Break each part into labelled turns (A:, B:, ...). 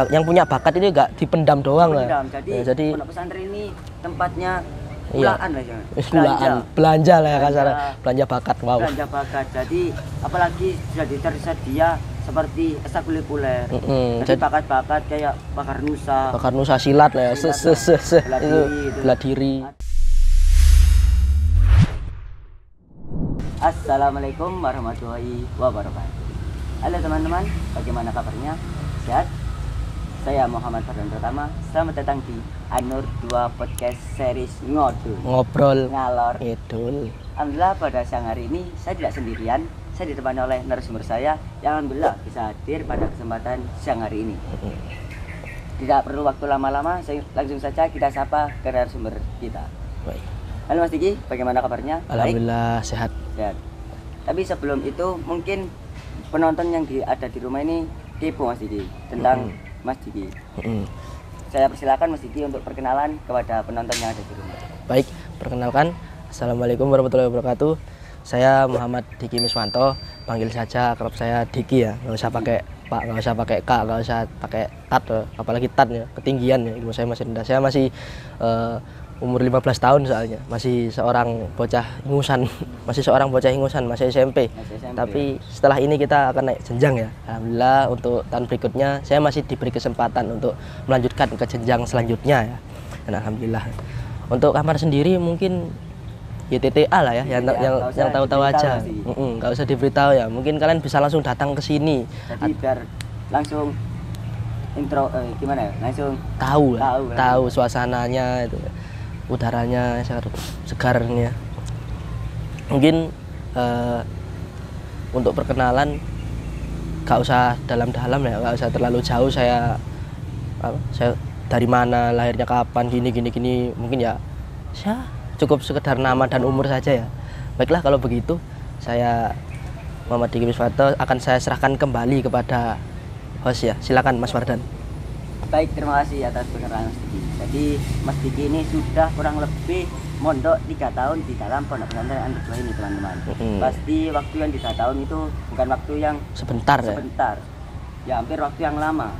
A: yang punya bakat ini nggak dipendam doang lah.
B: Jadi pondok pesantren ini tempatnya
A: iya,
B: kulaan lah ya.
A: Belanja lah ya kasar, belanja bakat. Wow.
B: Belanja bakat. Jadi apalagi sudah tersedia seperti ekstrakurikuler. Jadi bakat-bakat kayak bakar nusa
A: silat lah ya. Itu bela diri.
B: Assalamualaikum warahmatullahi wabarakatuh. Halo teman-teman, bagaimana kabarnya? Sehat? Saya Muhammad Fardan Pratama. Selamat datang di Anur 2 Podcast Series
A: Ngobrol
B: Ngalor
A: Ngidul.
B: Alhamdulillah pada siang hari ini saya tidak sendirian. Saya ditemani oleh narasumber saya yang alhamdulillah bisa hadir pada kesempatan siang hari ini. Tidak perlu waktu lama-lama, langsung saja kita sapa ke narasumber kita.
A: Baik.
B: Halo Mas Diki, bagaimana kabarnya?
A: Alhamdulillah baik? Sehat.
B: Tapi sebelum itu mungkin penonton yang ada di rumah ini kepo Mas Diki tentang Mas Diki. Saya persilakan Mas Diki untuk perkenalan kepada penonton yang ada di rumah.
A: Baik, perkenalkan. Assalamualaikum warahmatullahi wabarakatuh. Saya Muhammad Diki Miswanto, panggil saja kerap saya Diki ya. Nggak usah pakai Pak, nggak usah pakai K, nggak usah pakai tat, apalagi tat ya, ketinggian ya. Ilmu saya masih rendah. Saya masih umur 15 tahun soalnya, masih seorang bocah ingusan, masih SMP. Tapi setelah ini kita akan naik jenjang ya. Alhamdulillah untuk tahun berikutnya saya masih diberi kesempatan untuk melanjutkan ke jenjang selanjutnya ya. Dan alhamdulillah. Untuk kamar sendiri mungkin YTTA lah ya, yang tahu-tahu aja. Nggak usah diberitahu ya. Mungkin kalian bisa langsung datang ke sini.
B: Jadi biar langsung intro gimana ya? Langsung
A: tahu suasananya itu. Udaranya segarnya. Mungkin untuk perkenalan gak usah dalam-dalam ya, gak usah terlalu jauh saya dari mana, lahirnya kapan, gini mungkin ya cukup sekedar nama dan umur saja ya. Baiklah kalau begitu saya Muhammad Diki Miswanto akan saya serahkan kembali kepada host ya. Silakan Mas Fardan.
B: Baik, terima kasih atas perkenalan Mas Diki. Jadi Mas Diki ini sudah kurang lebih mondok 3 tahun di dalam pondok pesantren Anur 2 ini teman-teman. Pasti waktu yang 3 tahun itu bukan waktu yang sebentar. Ya hampir waktu yang lama.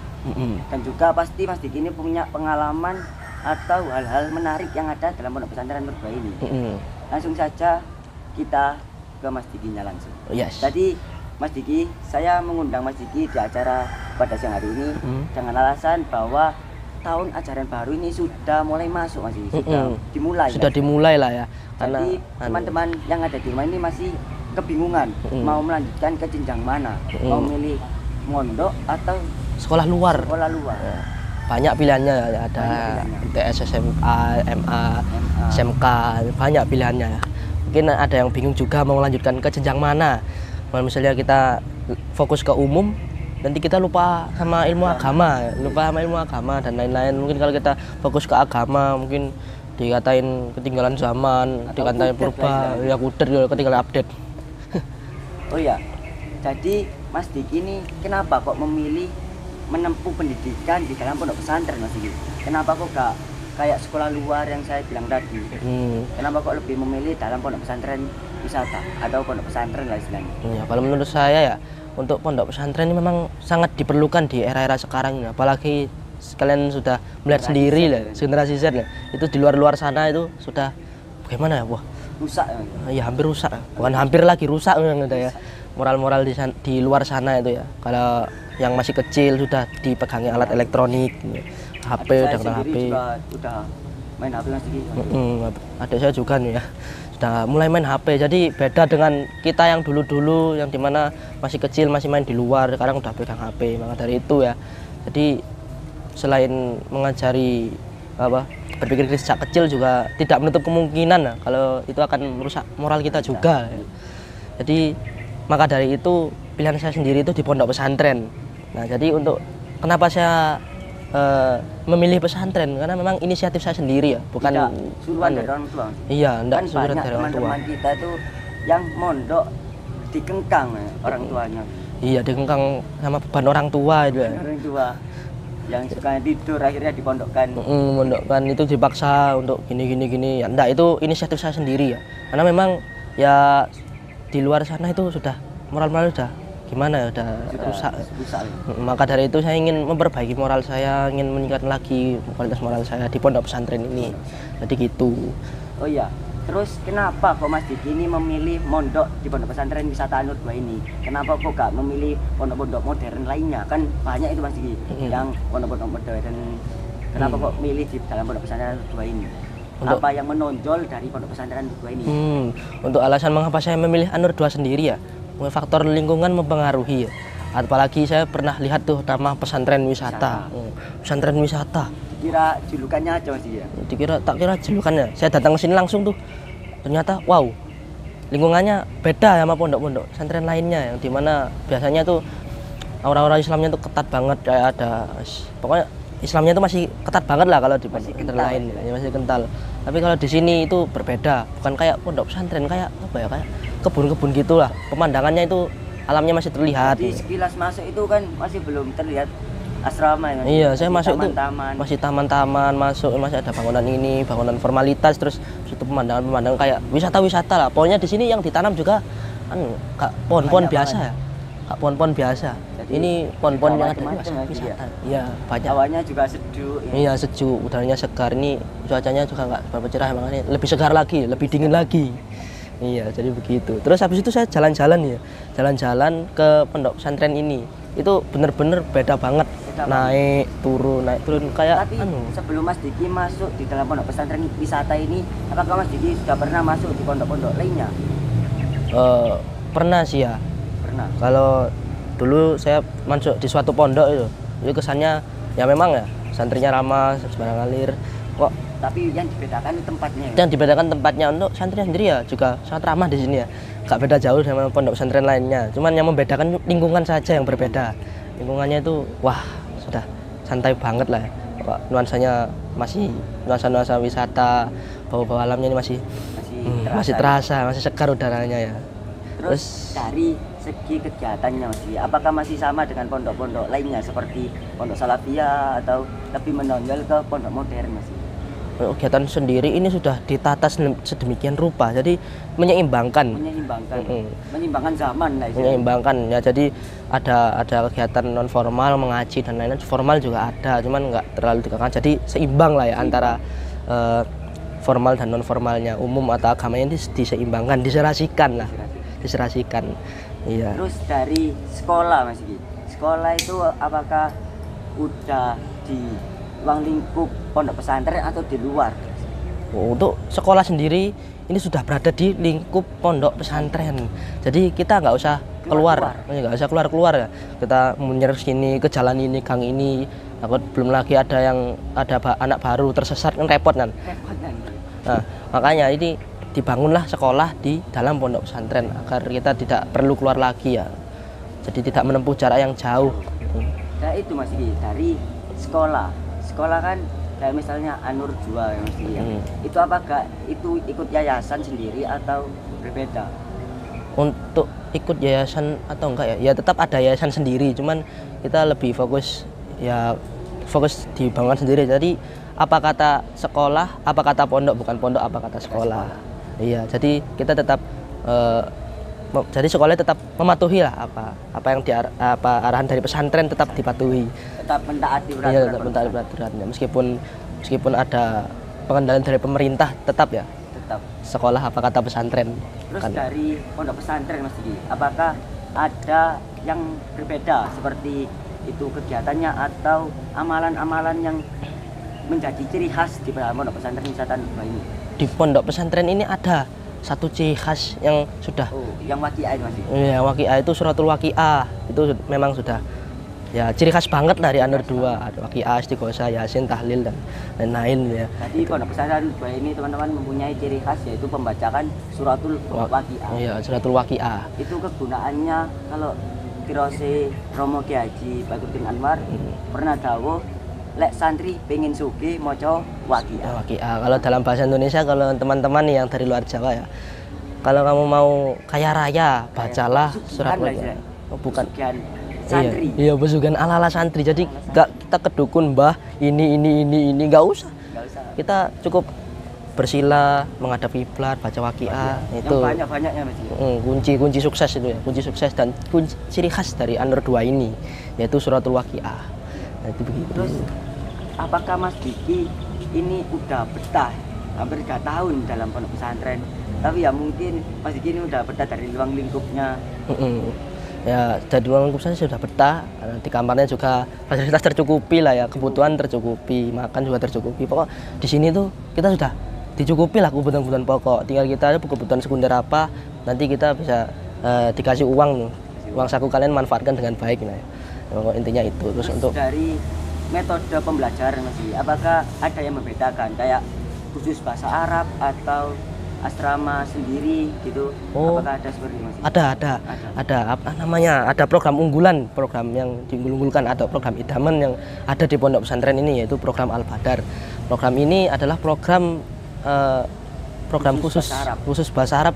B: Dan juga pasti Mas Diki ini punya pengalaman atau hal-hal menarik yang ada dalam pondok pesantren Anur 2 ini. Langsung saja kita ke Mas Dikinya langsung.
A: Yes.
B: Jadi Mas Diki, saya mengundang Mas Diki di acara pada siang hari ini dengan alasan bahwa tahun ajaran baru ini sudah mulai masuk Mas Diki, sudah dimulai
A: lah ya.
B: Jadi teman-teman yang ada di rumah ini masih kebingungan mau melanjutkan ke jenjang mana, mau milih mondok atau
A: sekolah luar.
B: Ya.
A: Banyak pilihannya ya, ada ITS, SMA, MA, SMK, banyak pilihannya ya. Mungkin ada yang bingung juga mau melanjutkan ke jenjang mana. Kalau misalnya kita fokus ke umum, nanti kita lupa sama ilmu agama dan lain-lain. Mungkin kalau kita fokus ke agama, mungkin dikatain ketinggalan zaman, dikatain purba, ya kuder, ketinggalan update.
B: Oh ya, jadi Mas Diki ini kenapa kok memilih menempuh pendidikan di dalam pondok pesantren Mas Diki? Kenapa kok gak kayak sekolah luar yang saya bilang tadi? Kenapa kok lebih memilih dalam pondok pesantren wisata atau pondok pesantren lah istilahnya?
A: Ya, kalau menurut saya ya, untuk pondok pesantren ini memang sangat diperlukan di era-era sekarang ini. Apalagi kalian sudah melihat sendiri lah, generasi Z lah. Itu di luar sana itu sudah bagaimana ya? Wah,
B: rusak
A: ya. Hampir rusak. Bukan hampir lagi rusak ya. Moral-moral di luar sana itu ya. Kalau yang masih kecil sudah dipegangi alat elektronik, HP, udah kenal HP.
B: Udah main HP Mas Diki.
A: Adik saya juga nih ya, sudah mulai main HP. Jadi beda dengan kita yang dulu-dulu yang dimana masih kecil masih main di luar, sekarang udah pegang HP. Maka dari itu ya, jadi selain mengajari berpikir kritis sejak kecil juga tidak menutup kemungkinan ya, kalau itu akan merusak moral kita juga ya. Jadi maka dari itu pilihan saya sendiri itu di pondok pesantren. Nah, jadi untuk kenapa saya memilih pesantren, karena memang inisiatif saya sendiri ya, bukan
B: suruhan dari orang tua.
A: Iya, enggak
B: kan
A: suruhan dari orang tua.
B: Teman-teman kita itu yang mondok dikengkang orang tuanya.
A: Iya, dikengkang sama beban orang tua itu ya.
B: Orang tua yang suka tidur akhirnya dipondokkan.
A: Mondokkan itu dipaksa untuk gini. Ya enggak, itu inisiatif saya sendiri ya. Karena memang ya di luar sana itu sudah moral sudah gimana ya, udah
B: Sudah
A: rusak.
B: rusak ya.
A: Maka dari itu saya ingin memperbaiki moral saya, ingin meningkatkan lagi kualitas moral saya di pondok pesantren ini. Jadi gitu.
B: Oh iya, terus kenapa kok Mas Diki ini memilih mondok di pondok pesantren wisata An-Nur 2 ini? Kenapa kok gak memilih pondok-pondok modern lainnya? Kan banyak itu Mas Diki yang pondok-pondok modern. Kenapa kok milih di dalam pondok pesantren An-Nur 2 ini? Apa yang menonjol dari pondok pesantren An-Nur 2 ini?
A: Untuk alasan mengapa saya memilih An-Nur 2 sendiri ya, faktor lingkungan mempengaruhi ya. Apalagi saya pernah lihat tuh nama pesantren wisata. Pesantren wisata.
B: Dikira julukannya aja Mas Diki ya?
A: Tak kira julukannya. Saya datang ke sini langsung tuh. Ternyata wow. Lingkungannya beda sama pondok-pondok pesantren lainnya yang dimana biasanya tuh aura-aura Islamnya tuh ketat banget, kayak ada pokoknya Islamnya tuh masih ketat banget lah kalau di pondok pesantren lain ya, masih kental. Tapi kalau di sini itu berbeda, bukan kayak pondok pesantren, kayak apa ya, kayak kebun-kebun gitulah. Pemandangannya itu alamnya masih terlihat.
B: Jadi sekilas masuk itu kan masih belum terlihat asrama ya?
A: Iya, saya masuk tuh
B: taman-taman.
A: masih taman-taman, masuk masih ada bangunan ini, bangunan formalitas, terus itu pemandangan-pemandangan kayak wisata-wisata lah. Pokoknya di sini yang ditanam juga pohon-pohon biasa ya. Pohon-pohon biasa.
B: Jadi,
A: ini pohon-pohon yang ada di
B: macam-macam
A: wisata. Iya, banyak.
B: Hawanya juga sejuk ya.
A: Iya, sejuk, udaranya segar. Ini cuacanya juga nggak berapa cerah, makanya lebih segar lagi, lebih dingin lagi. Iya, jadi begitu. Terus habis itu saya jalan-jalan ya, jalan-jalan ke pondok pesantren ini. Itu bener-bener beda banget. Naik turun kayak.
B: Tapi sebelum Mas Diki masuk di dalam pondok pesantren wisata ini, apakah Mas Diki sudah pernah masuk di pondok-pondok lainnya?
A: Pernah sih ya.
B: Pernah.
A: Kalau dulu saya masuk di suatu pondok itu kesannya ya memang ya santrinya ramah, sembarang ngalir. Kok
B: tapi yang dibedakan itu tempatnya.
A: yang dibedakan tempatnya untuk santrinya sendiri ya juga sangat ramah di sini ya, gak beda jauh sama pondok pesantren lainnya, cuman yang membedakan lingkungan saja yang berbeda. Lingkungannya itu wah sudah santai banget lah ya. Nuansanya masih nuansa wisata, bau-bau alamnya ini masih terasa, masih segar udaranya ya.
B: Terus dari segi kegiatannya Mas Diki, apakah masih sama dengan pondok-pondok lainnya seperti pondok Salafiyah atau lebih menonjol ke pondok modern Mas Diki?
A: Kegiatan sendiri ini sudah ditata sedemikian rupa, jadi menyeimbangkan
B: zaman lah istilahnya.
A: menyeimbangkan ya. Jadi ada kegiatan non formal, mengaji dan lain-lain, formal juga ada, cuman nggak terlalu dikekang, jadi seimbang lah ya antara formal dan non formalnya, umum atau agamanya ini diseimbangkan, diserasikan. Iya.
B: Terus dari sekolah Mas Diki, sekolah itu apakah udah di ruang lingkup pondok pesantren atau di luar?
A: Untuk sekolah sendiri ini sudah berada di lingkup pondok pesantren. Jadi kita nggak usah keluar ya. Kita menyerus sini ke jalan ini, gang ini. Takut belum lagi ada anak baru tersesat kan repot kan. Nah, makanya ini dibangunlah sekolah di dalam pondok pesantren agar kita tidak perlu keluar lagi ya. Jadi tidak menempuh jarak yang jauh.
B: Nah itu Mas Diki, dari sekolah kan kayak misalnya An-Nur 2 ya Mas Diki ya. Itu apakah itu ikut yayasan sendiri atau berbeda?
A: Untuk ikut yayasan atau enggak ya tetap ada yayasan sendiri, cuman kita lebih fokus di bangunan sendiri. Jadi apa kata sekolah, apa kata pondok, bukan pondok apa kata sekolah. Iya, jadi kita tetap jadi sekolahnya tetap mematuhi lah apa yang arahan dari pesantren tetap dipatuhi.
B: Tetap mentaati peraturan.
A: Iya, tetap mentaati peraturannya. Meskipun ada pengendalian dari pemerintah, tetap sekolah apa kata pesantren.
B: Terus dari pondok pesantren Mas Diki, apakah ada yang berbeda seperti itu kegiatannya atau amalan-amalan yang menjadi ciri khas di pondok pesantren wisata An-Nur 2 ini?
A: Di pondok pesantren ini ada satu ciri khas yang sudah
B: yang waqiah itu Mas.
A: Iya, waqiah itu suratul waqiah. Itu memang sudah ya ciri khas banget dari An-Nur 2. Ada waqiah, istighosah, yasin, tahlil dan lain-lain ya.
B: Jadi pondok pesantren An-Nur 2 ini teman-teman mempunyai ciri khas yaitu pembacaan suratul waqiah.
A: Iya, suratul waqiah.
B: Itu kegunaannya kalau Kirose Romo Ki Haji Badruddin Anwar pernah dawuh lek santri pengen sugih maca waqiah.
A: Waqiah. Kalau dalam bahasa Indonesia, kalau teman-teman yang dari luar Jawa ya, kalau kamu mau kaya raya, bacalah surat waqiah. Bukan
B: santri.
A: Iya, pesugihan ala-ala santri. Jadi enggak kita kedukun mbah ini enggak usah. Kita cukup bersila, menghadap kiblat, baca waqiah, itu
B: banyak-banyaknya Mas.
A: kunci sukses itu ya, kunci sukses dan kunci ciri khas dari An-Nur 2 ini, yaitu suratul waqiah. Nah, itu begitu.
B: Terus apakah Mas Diki ini udah betah hampir 3 tahun dalam pondok pesantren? Tapi ya mungkin Mas Diki ini udah betah dari ruang lingkupnya.
A: Ya dari ruang lingkup saya sudah betah, di kamarnya juga fasilitas tercukupi lah ya, kebutuhan tercukupi, makan juga tercukupi. Pokok di sini tuh kita sudah dicukupi lah kebutuhan-kebutuhan pokok. Tinggal kita ada kebutuhan sekunder apa, nanti kita bisa dikasih uang saku kalian manfaatkan dengan baik. Nah, pokok intinya itu. Terus untuk
B: dari metode pembelajaran Mas, apakah ada yang membedakan kayak khusus bahasa Arab atau asrama sendiri gitu? Apakah ada seperti itu Mas?
A: Ada apa namanya? Ada program unggulan, program yang diunggulkan, ada program idaman yang ada di pondok pesantren ini, yaitu program Al-Badar. Program ini adalah program khusus bahasa Arab,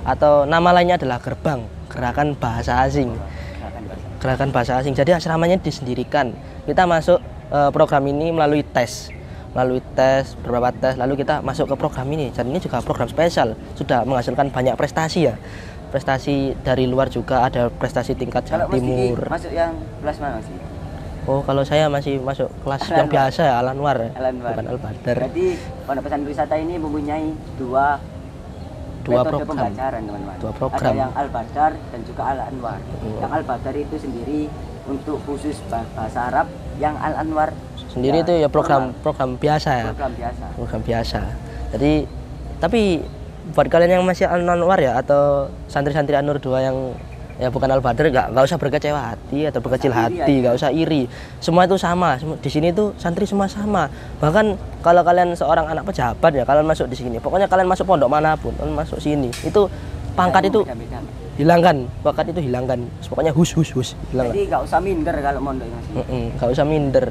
A: atau nama lainnya adalah gerakan bahasa asing. Gerakan bahasa asing. Jadi asramanya disendirikan. Kita masuk program ini melalui beberapa tes, lalu kita masuk ke program ini. Dan ini juga program spesial, sudah menghasilkan banyak prestasi ya. Prestasi dari luar juga ada, prestasi tingkat Jawa Timur.
B: Masuk yang kelas mana sih?
A: Oh, kalau saya masih masuk kelas yang biasa ya, Al-Anwar.
B: Bukan
A: Al-Badar.
B: Jadi pondok pesantren wisata ini mempunyai dua metode pembelajaran teman-teman.
A: Dua program.
B: Ada yang Al-Badar dan juga Al-Anwar. Yang Al-Badar itu sendiri untuk khusus bahasa Arab, yang Al-Anwar
A: sendiri itu ya program biasa ya. Program biasa. Jadi tapi buat kalian yang masih Al-Anwar ya, atau santri-santri An-Nur 2 yang ya bukan Al-Badar, nggak usah berkecewa hati atau berkecil hati, nggak usah iri. Semua itu sama. Di sini tuh santri semua sama. Bahkan kalau kalian seorang anak pejabat ya, kalian masuk di sini. Pokoknya kalian masuk pondok manapun, kalian masuk sini, itu pangkat itu hilangkan, pangkat itu hilangkan. Pokoknya hus hilangkan.
B: Jadi nggak usah minder kalau mondok Mas.
A: Nggak usah minder,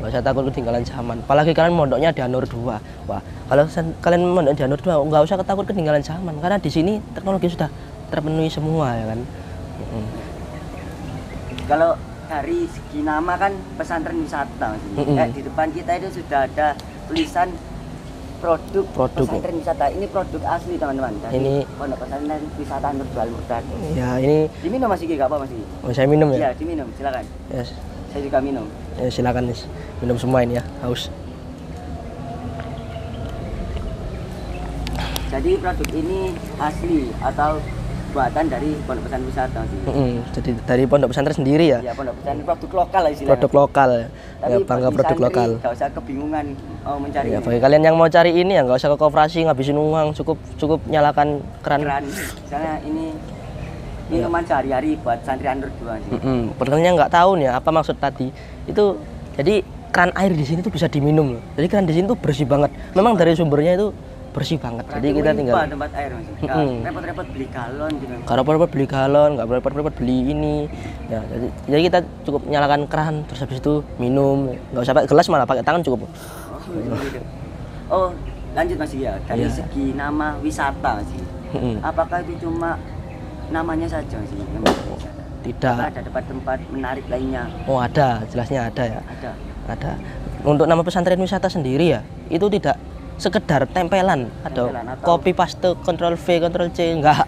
A: nggak usah takut ketinggalan zaman. Apalagi kalian mondoknya di An-Nur 2. Wah, kalau kalian mondok di An-Nur 2 nggak usah takut ketinggalan zaman, karena di sini teknologi sudah terpenuhi semua ya kan.
B: Kalau dari segi nama kan pesantren wisata Mas. Di depan kita itu sudah ada tulisan produk pesantren wisata. Ini produk asli teman-teman. Ini pondok pesantren wisata An-Nur 2 Al-Murtad. Ya, ini diminum Mas Iki, enggak apa Mas Iki?
A: Oh, saya minum ya?
B: Iya, diminum, silakan.
A: Yes.
B: Saya juga minum.
A: Ya, silakan Nis. Minum semua ini ya, haus.
B: Jadi produk ini asli atau buatan dari pondok pesantren wisata sih.
A: Jadi dari pondok pesantren sendiri ya?
B: Iya, pondok pesantren, produk lokal lah istilahnya.
A: Produk lokal.
B: Tapi
A: ya, bangga produk lokal.
B: Nggak usah kebingungan mau mencari.
A: Ya, bagi kalian yang mau cari ini ya nggak usah ke koperasi ngabisin uang, cukup nyalakan keran.
B: Misalnya ini minuman sehari-hari buat santri An-Nur 2 sih.
A: Pertanyaannya nggak tahu nih apa maksud tadi. Itu jadi keran air di sini tuh bisa diminum loh. Jadi keran di sini tuh bersih banget. Memang dari sumbernya itu bersih banget. Jadi kita tinggal
B: tempat air Mas. Repot-repot beli galon gitu.
A: Kalau repot-repot beli galon, nggak repot-repot beli ini. Ya, jadi kita cukup nyalakan keran, terus habis itu minum. Nggak usah pakai gelas, malah pakai tangan cukup.
B: Oh, lanjut Mas ya. Dari segi nama wisata sih. Apakah itu cuma namanya saja sih?
A: Tidak.
B: Ada tempat-tempat menarik lainnya?
A: Oh, ada, jelasnya ada ya. Ada. Untuk nama pesantren wisata sendiri ya, itu tidak sekedar tempelan atau copy paste Ctrl V Ctrl C, enggak.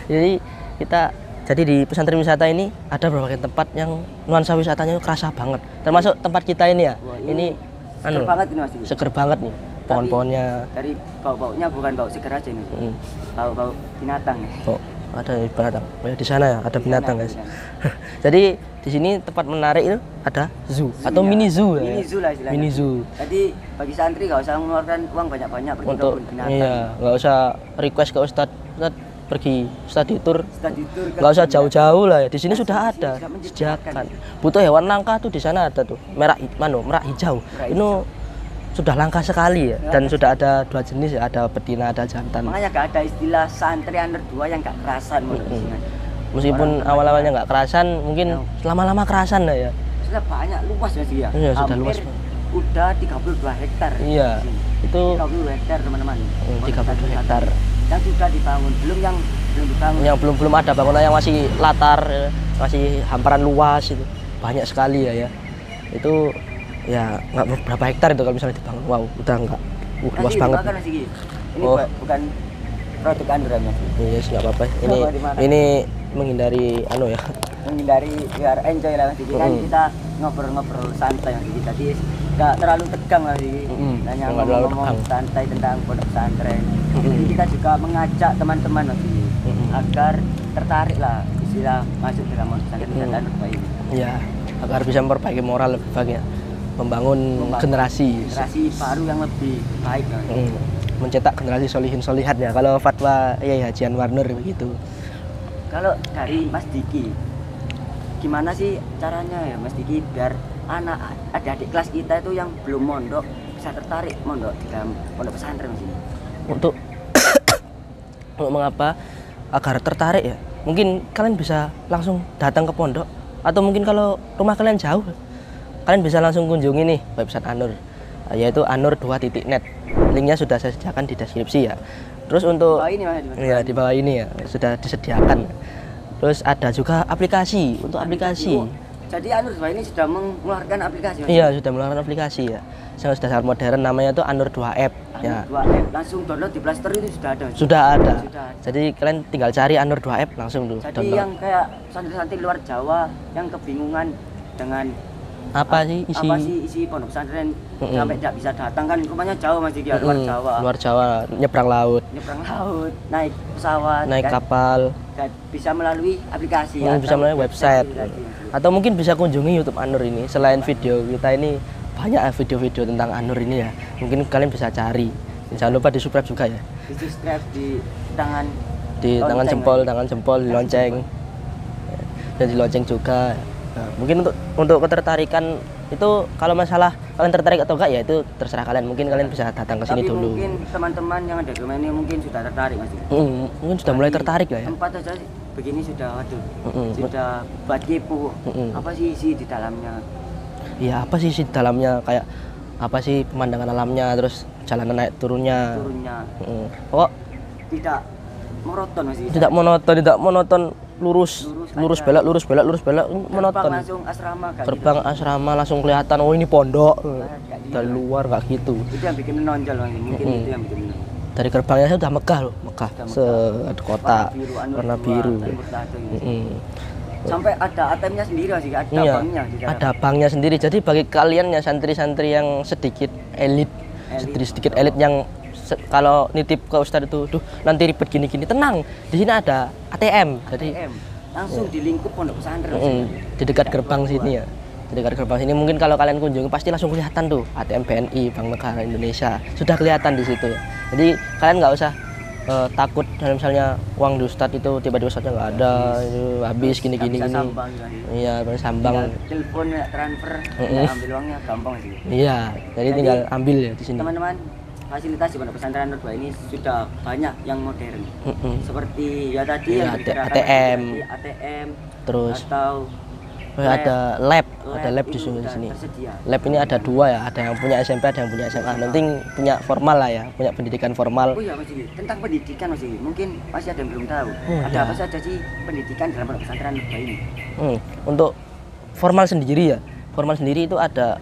A: Jadi di pesantren wisata ini ada berbagai tempat yang nuansa wisatanya kerasa banget. Termasuk tempat kita ini ya.
B: Wah, ini seger banget ini Mas.
A: Seger banget nih. Pohon-pohonnya.
B: Dari bau-baunya bukan bau seger aja ini. Bau-bau binatang.
A: Oh, ada binatang. Oh, di sana ya ada binatang guys. Jadi di sini tempat menarik itu ada zoo atau ya. Mini zoo ya.
B: Mini zoo lah istilahnya.
A: Mini zoo.
B: Jadi bagi santri nggak usah mengeluarkan uang banyak-banyak pergi
A: untuk
B: kebun binatang.
A: Iya, nggak usah request ke Ustadz pergi study tour. Nggak usah jauh-jauh lah ya. Di sini sudah ada sediakan. Butuh hewan langka tuh di sana ada tuh. Merak hijau. Ini sudah langka sekali ya. Dan sudah ada 2 jenis ya, ada betina, ada jantan.
B: Makanya nggak ada istilah santri An-Nur 2 yang nggak kerasan.
A: Meskipun awal-awalnya nggak kerasan, mungkin lama-lama kerasan lah ya.
B: Sudah banyak, luas ya sih ya.
A: Iya, sudah luas.
B: Udah 32 hektar.
A: Iya, itu
B: 32 hektar teman-teman.
A: 32 hektar.
B: Yang sudah dibangun, belum yang belum dibangun.
A: Yang belum ada bangunan yang masih latar, masih hamparan luas itu. Banyak sekali ya. Itu ya nggak berapa hektar itu kalau misalnya dibangun. Wow, udah nggak Luas banget.
B: Makan, Mas Diki. Ini
A: Oh.
B: bukan produk Anur ya, Mas.
A: Iya, nggak apa-apa.
B: Coba dimakan.
A: Ini menghindari anu ya.
B: Menghindari biar enjoy lah Mas Diki. Kan kita ngobrol-ngobrol santai Mas Diki. Jadi nggak terlalu tegang Mas Diki. Hanya
A: nggak terlalu
B: ngomong
A: tegang.
B: santai tentang pondok pesantren. Jadi kita juga mengajak teman-teman Mas Diki agar tertarik lah istilah masuk dalam pondok pesantren Anur ini.
A: Iya, agar bisa memperbaiki moral lebih baik ya. Membangun generasi
B: baru yang lebih baik Mas.
A: Mencetak generasi solihin solihat ya. Kalau fatwa Yai Haji Anwar Nur begitu.
B: Kalau dari Mas Diki, gimana sih caranya ya Mas Diki biar adik-adik kelas kita itu yang belum mondok bisa tertarik mondok di dalam pondok pesantren Mas ini?
A: Untuk mengapa agar tertarik ya? Mungkin kalian bisa langsung datang ke pondok, atau mungkin kalau rumah kalian jauh, kalian bisa langsung kunjungi nih website Anur, yaitu anur2.net. Linknya sudah saya sediakan di deskripsi ya. Terus untuk
B: Bawah ini Mas,
A: ya di bawah ini ya sudah disediakan. Terus ada juga aplikasi untuk aplikasi.
B: Jadi Anur ini sudah mengeluarkan aplikasi Mas?
A: Iya, sudah mengeluarkan aplikasi ya. Yang sudah sangat modern, namanya itu Anur 2 App ya.
B: Anur 2 App langsung download di Play Store itu sudah ada Mas?
A: Sudah ada.
B: Sudah ada.
A: Jadi kalian tinggal cari Anur 2 App langsung tuh
B: Jadi
A: download.
B: yang kayak santri-santri luar Jawa yang kebingungan dengan
A: apa sih
B: isi pondok pesantren sampai tidak bisa datang, kan rumahnya jauh Mas Diki, luar Jawa.
A: Luar Jawa, nyebrang laut,
B: naik pesawat,
A: naik
B: kan?
A: kapal,
B: Dan bisa melalui aplikasi
A: bisa melalui website. Atau mungkin bisa kunjungi YouTube Anur ini. Selain video kita ini banyak video-video tentang Anur ini ya. Mungkin kalian bisa cari. Jangan lupa di-subscribe juga ya.
B: Di-subscribe di tangan
A: tangan jempol, di lonceng. Dan di lonceng juga. Nah, mungkin untuk ketertarikan itu, kalau masalah kalian tertarik atau enggak ya itu terserah kalian. Mungkin kalian bisa datang ke sini dulu.
B: Mungkin teman-teman yang ada di rumah ini mungkin sudah tertarik Mas.
A: Mungkin sudah mulai tertarik lah ya.
B: Tempat aja begini sudah sudah buat kepo. Apa sih isi di dalamnya?
A: Iya, apa sih isi di dalamnya, kayak apa sih pemandangan alamnya, terus jalanan naik turunnya. Kok
B: tidak monoton Mas.
A: Tidak monoton, lurus belok monoton. Gerbang asrama langsung kelihatan, oh ini pondok. Dari luar nggak gitu.
B: Itu yang bikin menonjol Mas. Mungkin itu yang bikin menonjol.
A: Dari gerbangnya sudah megah loh, ada kota warna biru.
B: Sampai ada ATM-nya sendiri Mas, ada banknya.
A: Ada banknya sendiri. Jadi bagi kalian ya santri-santri yang sedikit elit yang kalau nitip ke Ustadz itu, duh nanti ribet gini-gini, tenang. Di sini ada ATM. Jadi
B: langsung di lingkup pondok pesantren.
A: Di dekat gerbang sini ya. Di dekat gerbang sini mungkin kalau kalian kunjungi pasti langsung kelihatan tuh ATM BNI, Bank Negara Indonesia. Sudah kelihatan di situ. Jadi kalian nggak usah takut misalnya uang di Ustadz itu tiba-tiba Ustadznya nggak ada, itu habis gini. Iya, sambang.
B: Telepon transfer, ambil uangnya gampang sih.
A: Iya, jadi tinggal ambil ya di sini.
B: Teman-teman, fasilitas di pondok pesantren Anur 2 ini sudah banyak yang modern. Seperti ya tadi yang
A: ATM, terus
B: atau
A: ada lab di sini. Lab ini ada 2 ya, ada yang punya SMP, ada yang punya SMA. Nanti punya formal lah ya, punya pendidikan formal.
B: Oh iya Mas, tentang pendidikan Mas, mungkin masih ada yang belum tahu. Ada apa saja sih pendidikan dalam pondok pesantren Anur 2 ini?
A: Untuk formal sendiri ya. Formal sendiri itu ada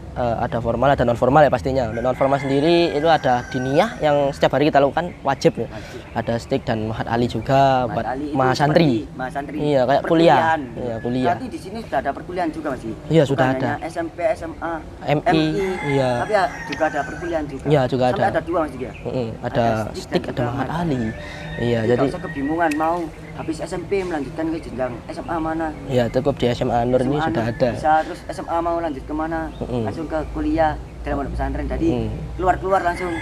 A: formal, ada non formal ya pastinya. Non formal sendiri itu ada diniyah yang setiap hari kita lakukan wajib ya. Ada stik dan mahat ali juga buat mahasantri. Iya, kayak kuliah. Iya, kuliah.
B: Berarti di sini sudah ada perkuliahan juga Mas?
A: Iya, sudah ada.
B: SMP, SMA,
A: MI, iya.
B: Tapi ya juga ada perkuliahan juga.
A: Iya, juga ada.
B: Sampai ada 2 Mas ya.
A: Ada stik, ada mahat ali. Iya,
B: jadi usah kebingungan mau habis SMP melanjutkan ke jenjang SMA mana.
A: Iya, cukup di SMA Anur ini sudah ada.
B: Bisa terus SMA mau lanjut kemana, langsung ke kuliah dalam pondok pesantren. Jadi keluar langsung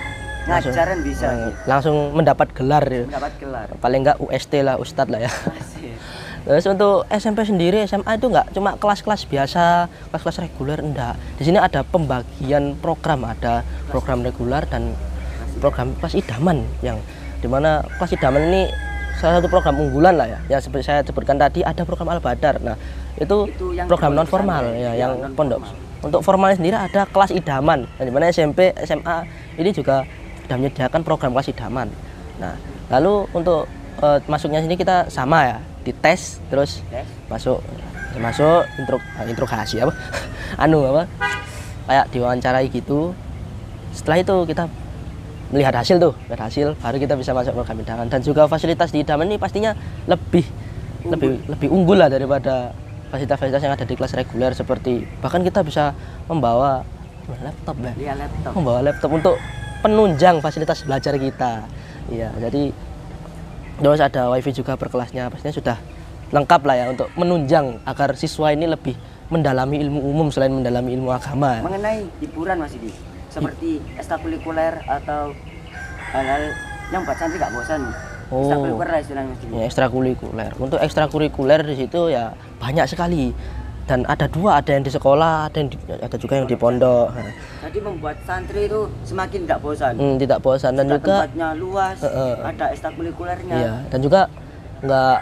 B: ngajaran bisa.
A: Langsung mendapat gelar ya. Paling enggak UST lah, Ustadz lah ya. Terus untuk SMP sendiri, SMA itu enggak cuma kelas-kelas biasa, kelas-kelas reguler, enggak. Di sini ada pembagian program, ada program reguler dan program kelas idaman, yang dimana kelas idaman ini salah satu program unggulan lah ya. Yang seperti saya sebutkan tadi, ada program Al-Badar. Nah, itu program non formal ya, yang pondok. Untuk formalnya sendiri ada kelas idaman, di mana SMP, SMA ini juga sudah menyediakan program kelas idaman. Nah, lalu untuk masuknya sini kita sama ya, dites terus masuk interogasi apa? Kayak diwawancarai gitu. Setelah itu kita melihat hasil tuh, melihat hasil baru kita bisa masuk program idaman. Dan juga fasilitas di idaman ini pastinya lebih unggul lah daripada fasilitas-fasilitas yang ada di kelas reguler, seperti bahkan kita bisa membawa laptop ya.
B: Iya, laptop.
A: Membawa laptop untuk penunjang fasilitas belajar kita. Iya, jadi terus ada wifi juga per kelasnya, pastinya sudah lengkap lah ya untuk menunjang agar siswa ini lebih mendalami ilmu umum selain mendalami ilmu agama.
B: Mengenai hiburan Mas Diki, seperti ekstrakurikuler atau hal-hal yang buat santri nggak bosan. Ekstrakurikuler lah istilahnya Mas Diki.
A: Ya, ekstrakurikuler. Untuk ekstrakurikuler di situ ya banyak sekali. Dan ada dua, ada yang di sekolah, ada juga yang di pondok.
B: Jadi membuat santri itu semakin tidak bosan.
A: Tidak bosan dan juga
B: tempatnya luas, ada ekstrakurikulernya.
A: Iya, dan juga nggak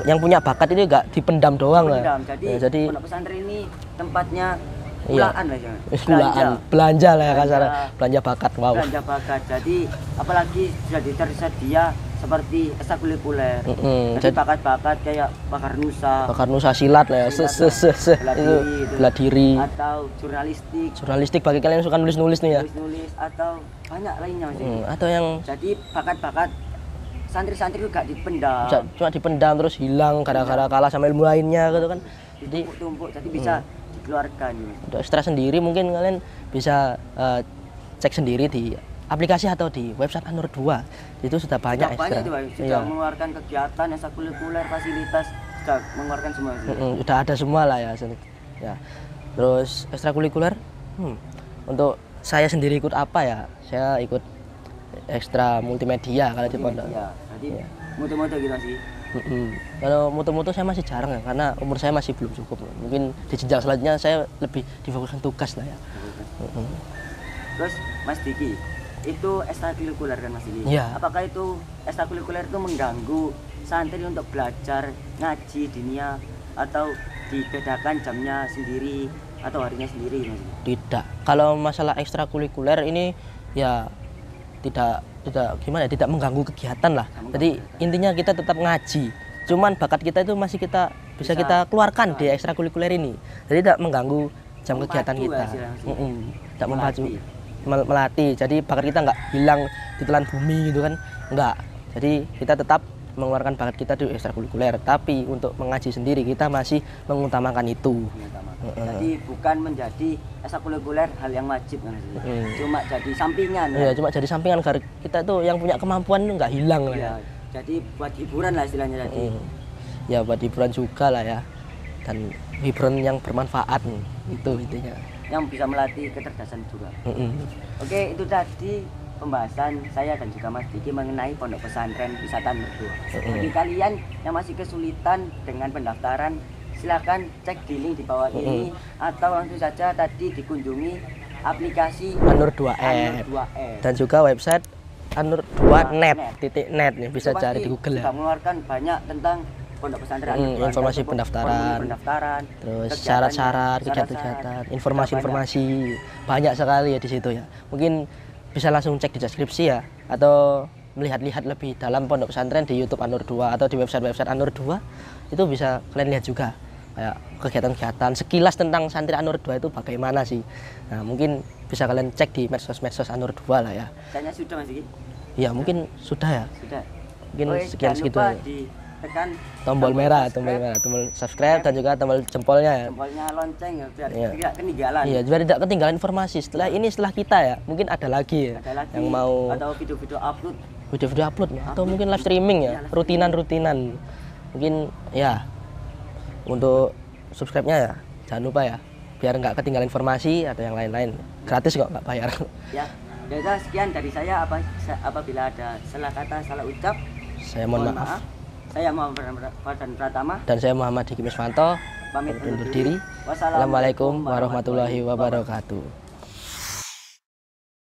A: yang punya bakat ini nggak dipendam doang
B: ya. Jadi pondok pesantren ini tempatnya kulaan lah ya.
A: Kulaan, belanja lah ya kasar, belanja bakat. Wow.
B: Belanja bakat. Jadi apalagi sudah tersedia seperti ekstrakurikuler. Jadi bakat-bakat kayak bakar nusa silat lah ya, bela diri atau jurnalistik bagi kalian yang suka nulis nih ya, atau banyak lainnya
A: atau yang
B: jadi bakat-bakat santri-santri juga dipendam,
A: cuma dipendam terus hilang gara-gara kalah sama ilmu lainnya gitu kan, jadi
B: tumpuk jadi bisa dikeluarkan.
A: Untuk ekstra sendiri mungkin kalian bisa cek sendiri di aplikasi atau di website An-Nur 2. Itu sudah banyak ekstra.
B: Sudah mengeluarkan kegiatan ekstrakurikuler, fasilitas, sudah mengeluarkan semua.
A: Sudah ada semua lah ya. Ya. Terus ekstrakurikuler, untuk saya sendiri ikut apa ya? Saya ikut ekstra multimedia kalau di pondok.
B: Jadi moto-moto gitu sih.
A: Kalau moto-moto saya masih jarang ya, karena umur saya masih belum cukup. Mungkin di jenjang selanjutnya saya lebih difokuskan tugas lah ya.
B: Terus Mas Diki, itu ekstrakurikuler kan Mas Diki?
A: Iya.
B: Apakah itu ekstrakurikuler itu mengganggu santri untuk belajar ngaji diniyah atau dibedakan jamnya sendiri atau harinya sendiri Mas Diki?
A: Tidak. Kalau masalah ekstrakurikuler ini ya tidak mengganggu kegiatan lah. Jadi intinya kita tetap ngaji. Cuman bakat kita itu masih bisa kita keluarkan di ekstrakurikuler ini. Jadi tidak mengganggu jam kegiatan kita. Tidak memacu, melatih. Jadi bakat kita nggak hilang ditelan bumi gitu kan. Enggak. Jadi kita tetap mengeluarkan bakat kita di ekstrakurikuler. Tapi untuk mengaji sendiri kita masih mengutamakan itu.
B: Jadi bukan menjadi ekstrakurikuler hal yang wajib kan, cuma jadi sampingan.
A: Iya, cuma jadi sampingan agar kita tuh yang punya kemampuan itu nggak hilang lah.
B: Ya. Jadi buat hiburan lah istilahnya tadi.
A: Ya buat hiburan juga lah ya, dan hiburan yang bermanfaat itu intinya.
B: Yang bisa melatih kecerdasan juga. Oke, itu tadi pembahasan saya dan juga Mas Diki mengenai Pondok Pesantren Wisata An-Nur 2. Bagi kalian yang masih kesulitan dengan pendaftaran, silakan cek di link di bawah ini atau langsung saja tadi dikunjungi aplikasi
A: An-Nur 2 App dan juga website An-Nur2net nih, bisa cari di Google ya.
B: Sudah mengeluarkan banyak tentang Pondok Pesantren
A: informasi pendaftaran, terus syarat-syarat, kegiatan-kegiatan, informasi-informasi banyak sekali ya di situ ya. Mungkin bisa langsung cek di deskripsi ya, atau melihat-lihat lebih dalam Pondok Pesantren di YouTube An-Nur 2 atau di website An-Nur 2 itu bisa kalian lihat juga kayak kegiatan-kegiatan sekilas tentang santri An-Nur 2 itu bagaimana sih. Nah, mungkin bisa kalian cek di medsos An-Nur 2 lah ya.
B: Kayaknya sudah Mas Diki?
A: Ya, mungkin sudah ya.
B: Sudah.
A: Mungkin sekian segitu
B: ya.
A: Tekan tombol merah, tombol subscribe dan juga tombol jempolnya ya.
B: Jempolnya lonceng ya, biar tidak ketinggalan.
A: Iya, biar tidak ketinggalan informasi. Setelah kita ya, mungkin ada lagi ya yang mau
B: atau video-video upload
A: atau mungkin live streaming ya, rutinan. Mungkin ya untuk subscribe-nya ya jangan lupa ya, biar nggak ketinggalan informasi atau yang lain-lain. Gratis kok, nggak bayar.
B: Ya, sekian dari saya. Apabila ada salah kata, salah ucap,
A: saya mohon maaf.
B: Saya Muhammad Fardan Pratama
A: dan saya Muhammad Diki Miswanto
B: pamit
A: undur diri. Wassalamualaikum warahmatullahi wabarakatuh.